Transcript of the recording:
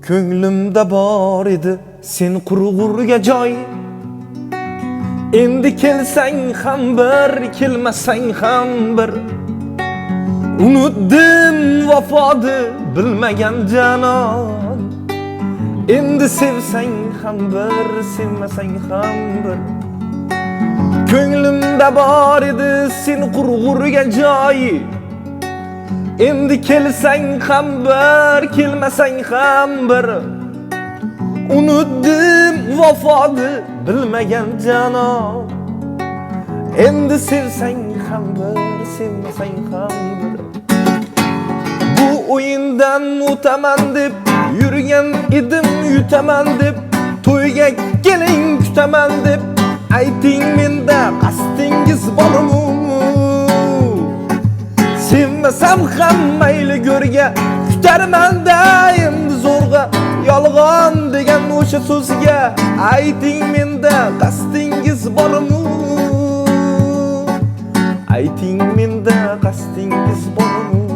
Ko'nglimda bor edi sen qurg'urga joy. Endi kelsang ham bir, kelmasang ham bir. Unutdim vafoni bilmagan janon. Endi sevsang ham bir, sevmasang ham bir. Ko'nglimda bor edi sen qurg'urga joy. Endi kelsang ham bir, kelmasang ham bir. Unutdim vafoni bilmagan janon. Endi sevsang ham bir, sevmasang ham bir. Bu o'yindan o'taman deb yurgan edim, yutaman deb. To'yga keling kutaman deb ayting, menda qasdingiz bormi? Sevmasam ham mayli go'rga kutarmanda endi zo'rg'a. Yolg'on degan o'sha so'zga ayting, menda qasdingiz bormi? Ayting, menda qasdingiz bormi?